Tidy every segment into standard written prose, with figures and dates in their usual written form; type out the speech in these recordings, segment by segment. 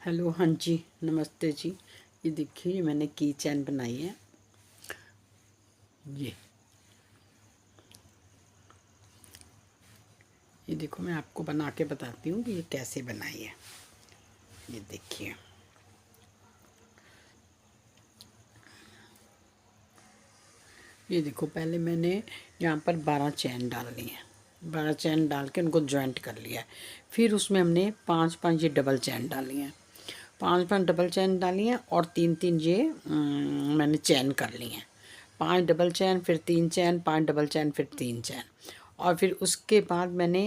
Hello, हाँ जी, नमस्ते जी। ये देखिए मैंने की चैन बनाई है। ये देखो, मैं आपको बना के बताती हूँ कि ये कैसे बनाई है। ये देखिए, ये देखो, पहले मैंने यहाँ पर 12 चैन डालनी है। 12 चैन डाल के उनको जॉइंट कर लिया है। फिर उसमें हमने 5-5 ये डबल चैन डाली हैं। 5-5 डबल चैन डाली हैं और 3-3 ये मैंने चैन कर ली हैं। 5 डबल चैन, फिर 3 चैन, 5 डबल चैन, फिर 3 चैन। और फिर उसके बाद मैंने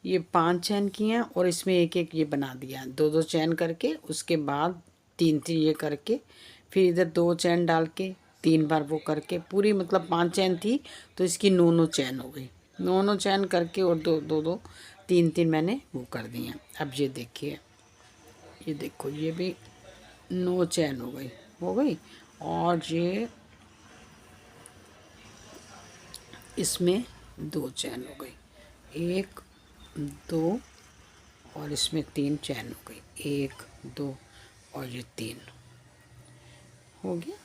ये 5 चैन किए हैं और इसमें एक एक ये बना दिया, 2-2 चैन करके। उसके बाद 3-3 ये करके, फिर इधर 2 चैन डाल के 3 बार वो करके, पूरी मतलब 5 चैन थी तो इसकी 9-9 चैन हो गई। 9-9 चैन करके और 2-2 3-3 मैंने वो कर दी हैं। अब ये देखिए, ये देखो, ये भी 9 चैन हो गई। और ये इसमें 2 चैन हो गई, 1 2, और इसमें 3 चैन हो गई, 1 2 और ये 3 हो गया।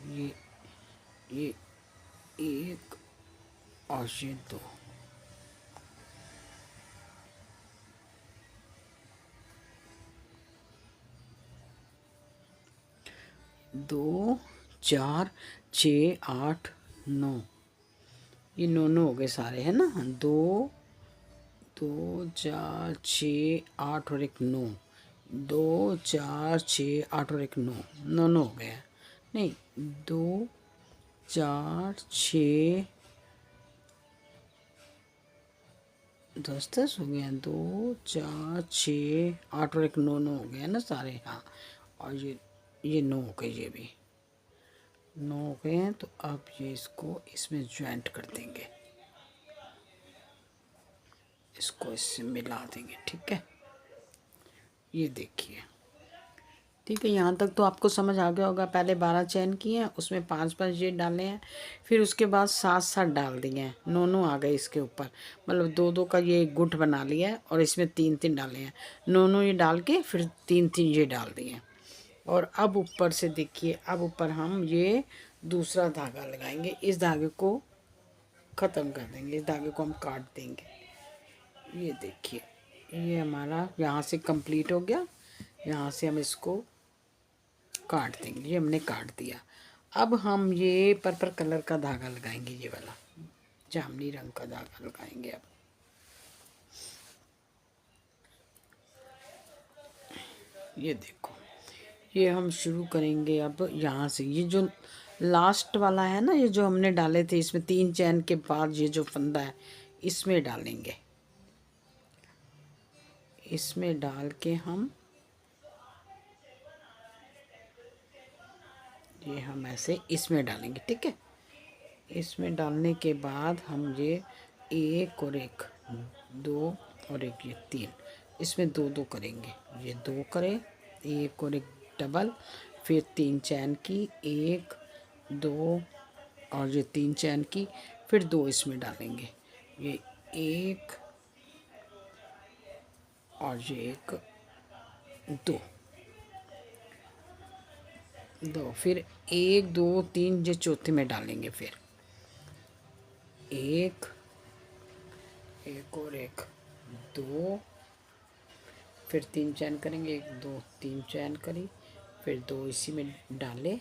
ये 1 और ये 2। 2 4 6 8 9, ये 9 हो गए सारे, है ना। 2 2 4 6 8 और एक 9, 2 4 6 8 और एक 9, 9 हो गया। नहीं, 2 4 6 10 हो गया। 2 4 6 8 और एक 9 हो गया ना सारे। हाँ, और ये 9 हो गए, ये भी 9 हो गए हैं। तो अब ये इसको इसमें ज्वाइंट कर देंगे, इसको इससे मिला देंगे। ठीक है, ये देखिए। ठीक है, यहाँ तक तो आपको समझ आ गया होगा। पहले 12 चैन किए हैं, उसमें 5-5 ये डाले हैं, फिर उसके बाद 7-7 डाल दिए हैं, 9-9 आ गए इसके ऊपर। मतलब 2-2 का ये गुट बना लिया है और इसमें 3-3 डाले हैं, 9-9 ये डाल के फिर 3-3 ये डाल दिए हैं। और अब ऊपर से देखिए, अब ऊपर हम ये दूसरा धागा लगाएंगे। इस धागे को ख़त्म कर देंगे, इस धागे को हम काट देंगे। ये देखिए, ये हमारा यहाँ से कंप्लीट हो गया। यहाँ से हम इसको काट देंगे, ये हमने काट दिया। अब हम ये पर्पल कलर का धागा लगाएंगे, ये वाला जामुनी रंग का धागा लगाएंगे। अब ये देखो, ये हम शुरू करेंगे अब यहाँ से। ये जो लास्ट वाला है ना, ये जो हमने डाले थे, इसमें 3 चैन के बाद ये जो फंदा है इसमें डालेंगे। इसमें डाल के हम ऐसे इसमें डालेंगे। ठीक है, इसमें डालने के बाद हम ये 1 और 1 2 और एक ये 3, इसमें 2-2 करेंगे। ये 2 करें, 1 और 1 डबल, फिर 3 चैन की, 1 2 और ये 3 चैन की, फिर 2 इसमें डालेंगे। ये 1 और ये 1 2 2, फिर 1 2 3 ये चौथे में डालेंगे। फिर 1 1 और 1 2, फिर 3 चैन करेंगे, 1 2 3 चैन करी, फिर 2 इसी में डाले,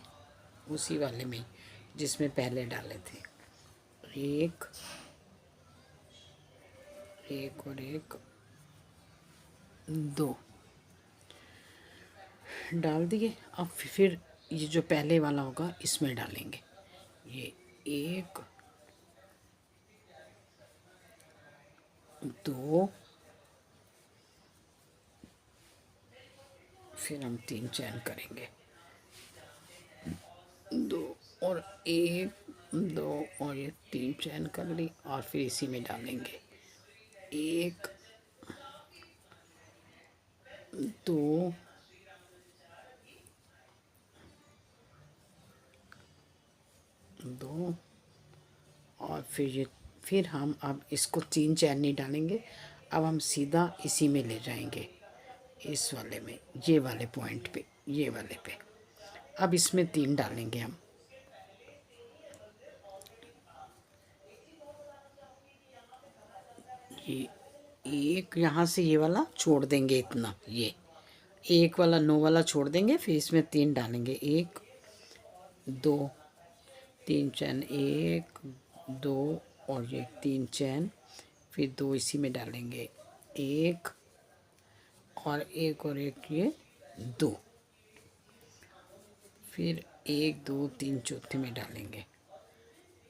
उसी वाले में जिसमें पहले डाले थे। 1 1 और 1 2 डाल दिए। अब फिर ये जो पहले वाला होगा इसमें डालेंगे। ये 1 2, फिर हम 3 चैन करेंगे, 2 और 1 2 और ये 3 चैन कर ली, और फिर इसी में डालेंगे। 1 2 2, और फिर हम अब इसको 3 चैन नहीं डालेंगे। अब हम सीधा इसी में ले जाएंगे। इस वाले में, ये वाले पॉइंट पे, ये वाले पे। अब इसमें 3 डालेंगे हम। ये एक यहाँ से ये वाला छोड़ देंगे, इतना ये एक वाला 9 वाला छोड़ देंगे, फिर इसमें 3 डालेंगे। 1 2 3 चैन, 1 2 और ये 3 चैन, फिर 2 इसी में डालेंगे, 1 और 1 और 1 ये 2, फिर 1 2 3 चौथे में डालेंगे।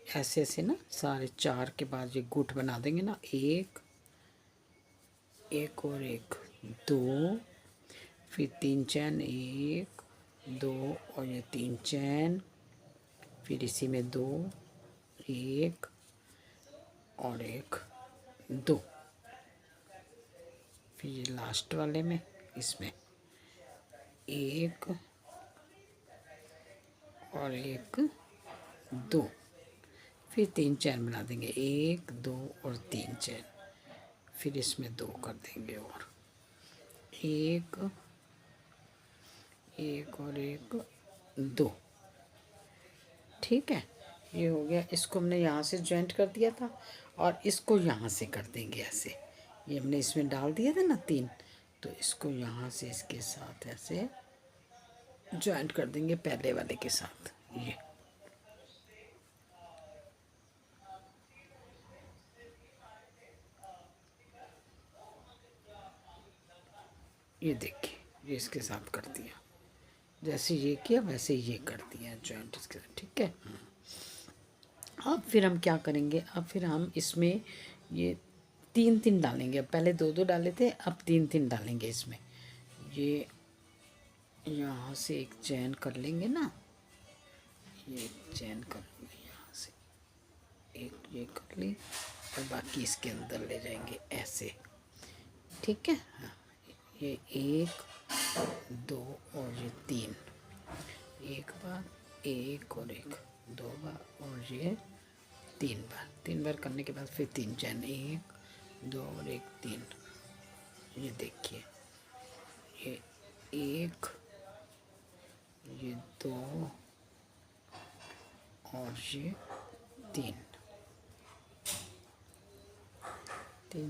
ऐसे ऐसे ना सारे 4 के बाद ये गुट बना देंगे ना, 1 1 और 1 2, फिर 3 चैन, 1 2 और ये 3 चैन, फिर इसी में 2 1 और 1 2, फिर ये लास्ट वाले में इसमें 1 और 1 2, फिर 3 चैन बना देंगे, 1 2 और 3 चैन, फिर इसमें 2 कर देंगे और 1 1 और 1 2। ठीक है, ये हो गया। इसको हमने यहाँ से जॉइंट कर दिया था और इसको यहाँ से कर देंगे ऐसे। ये हमने इसमें डाल दिए थे ना 3, तो इसको यहाँ से इसके साथ ऐसे जॉइंट कर देंगे पहले वाले के साथ। ये देखिए, ये इसके साथ कर दिया, जैसे ये किया वैसे ये कर दिया जॉइंट इसके साथ। ठीक है, अब फिर हम क्या करेंगे, अब फिर हम इसमें ये 3 डालेंगे। अब पहले 2 डाले थे, अब 3 डालेंगे इसमें। ये यहाँ से एक चैन कर लेंगे ना, ये चैन कर लेंगे यहाँ से, एक ये कर ली और बाकी इसके अंदर ले जाएंगे ऐसे। ठीक है, हाँ, ये 1 2 और ये 3, एक बार 1 और 1 2 बार और ये 3 बार करने के बाद फिर 3 चैन, 1 2 और 1 3। ये देखिए, ये 1 ये 2 और ये 3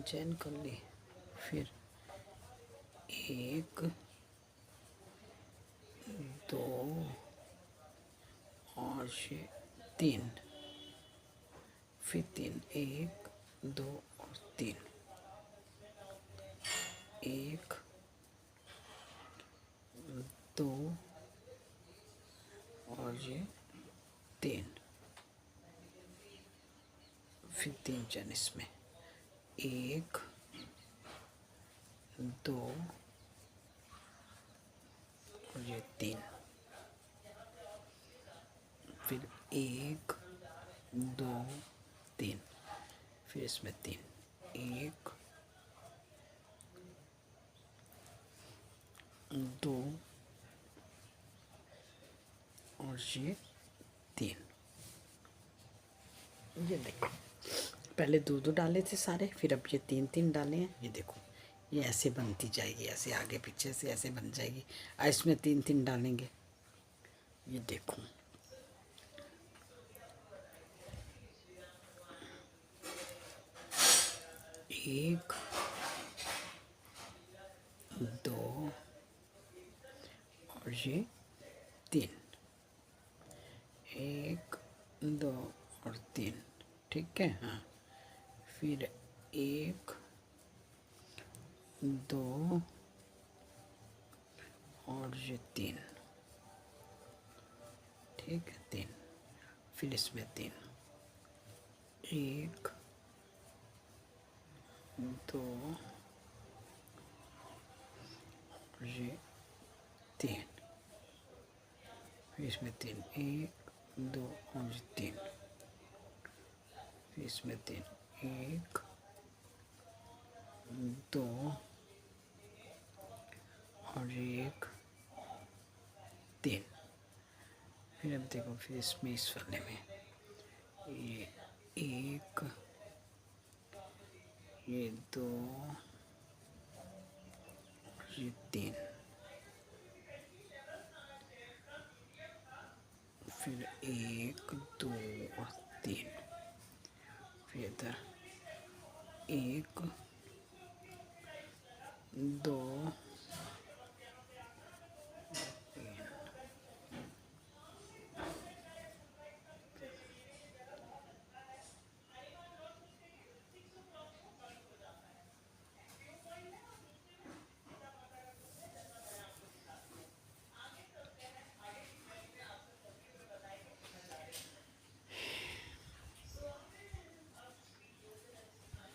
चैन कर ली, फिर 1 2 और ये 3, फिर 3 1 2 और 3, 1 2 और ये 3, फिर 3 चैन इसमें, 1 2 और ये 3, फिर 1 2 3, फिर इसमें 3, 1 2 और ये 3। ये देखो, पहले 2 डाले थे सारे, फिर अब ये 3 डाले हैं। ये देखो, ये ऐसे बनती जाएगी, ऐसे आगे पीछे से ऐसे बन जाएगी। और इसमें 3 डालेंगे। ये देखो, एक 2 और ये 3, 1 2 और 3। ठीक है, हाँ, फिर 1 2 और ये 3। ठीक है, 3, फिर इसमें 3, 1 2 और ये 3, फिर इसमें 3, 1 2 और ये 3, फिर इसमें 3, 1 2 और 1 3। फिर अब देखो, फिर इसमें इस वाले में ये 1 ये 2 ये 3, फिर 1 2 और 3, फिर इधर 1 2 3।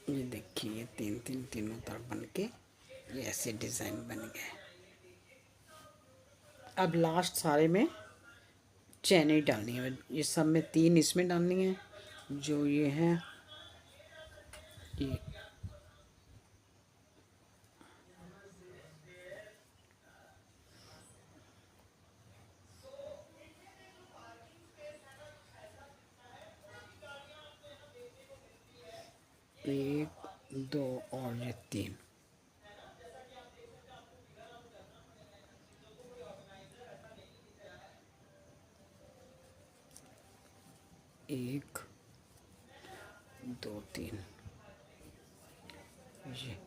ये देखिए 3 3 तीनों तरफ बन के ये ऐसे डिज़ाइन बन गए। अब लास्ट सारे में चैन ही डालनी है, ये सब में 3 इसमें डालनी है, जो ये है ये 1 2 और ये 3। एक 2 3 ये।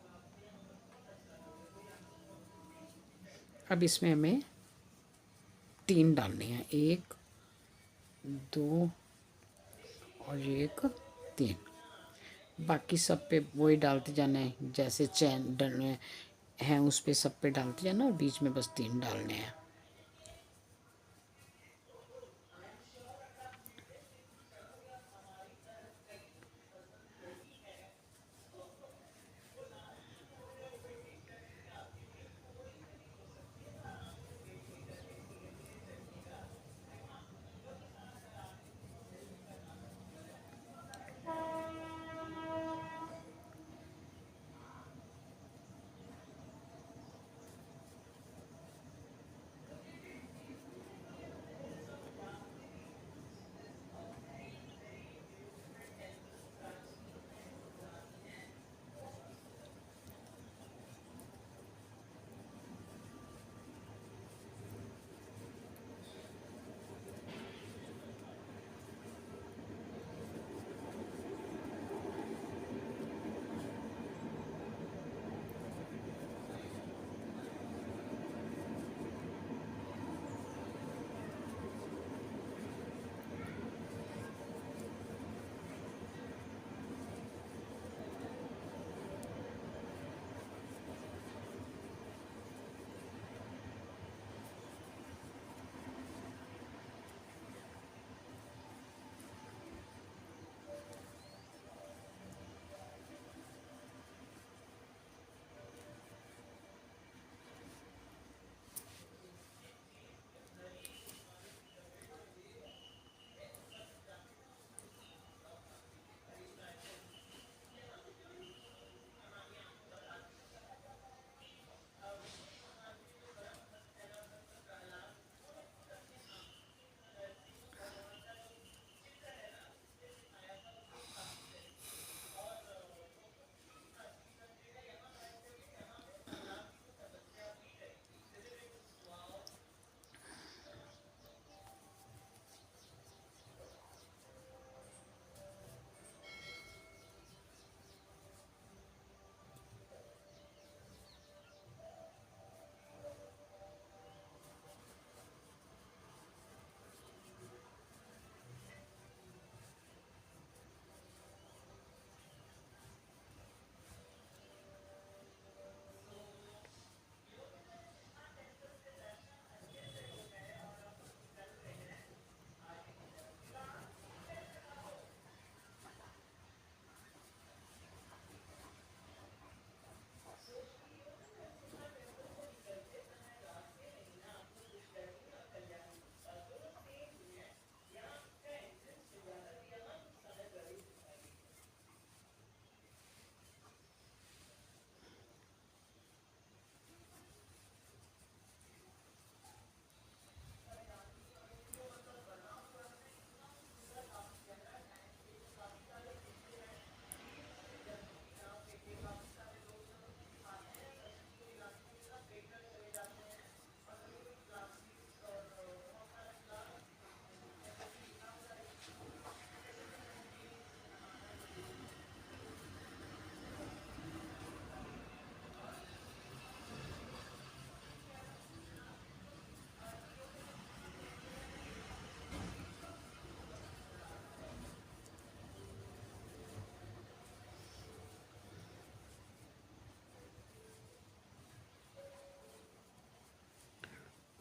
अब इसमें हमें 3 डालनी है, 1 2 और 1 3। बाकी सब पे वही डालते जाना है, जैसे चैन डालने हैं उस पे सब पे डालते जाना, और बीच में बस 3 डालने हैं।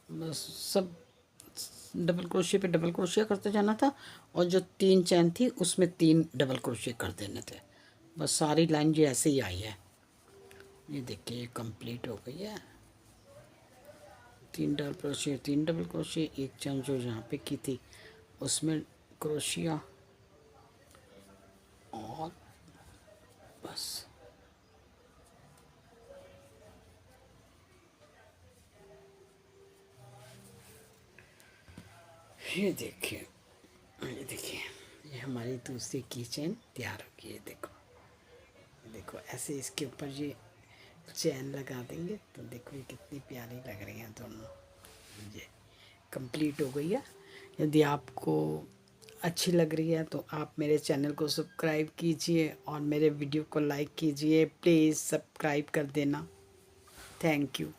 बस सब डबल क्रोशिया पे डबल क्रोशिया करते जाना था, और जो 3 चैन थी उसमें 3 डबल क्रोशिया कर देने थे। बस सारी लाइन जो ऐसे ही आई है। ये देखिए कंप्लीट हो गई है। 3 डबल क्रोशिया, 3 डबल क्रोशिया, एक चैन जो यहाँ पे की थी उसमें क्रोशिया, और बस ये देखिए, ये देखिए, ये हमारी दूसरी की चैन तैयार हो गई है। देखो, देखो ऐसे इसके ऊपर ये चैन लगा देंगे तो देखो ये कितनी प्यारी लग रही हैं दोनों। ये कंप्लीट हो गई है। यदि आपको अच्छी लग रही है तो आप मेरे चैनल को सब्सक्राइब कीजिए और मेरे वीडियो को लाइक कीजिए। प्लीज़ सब्सक्राइब कर देना। Thank you.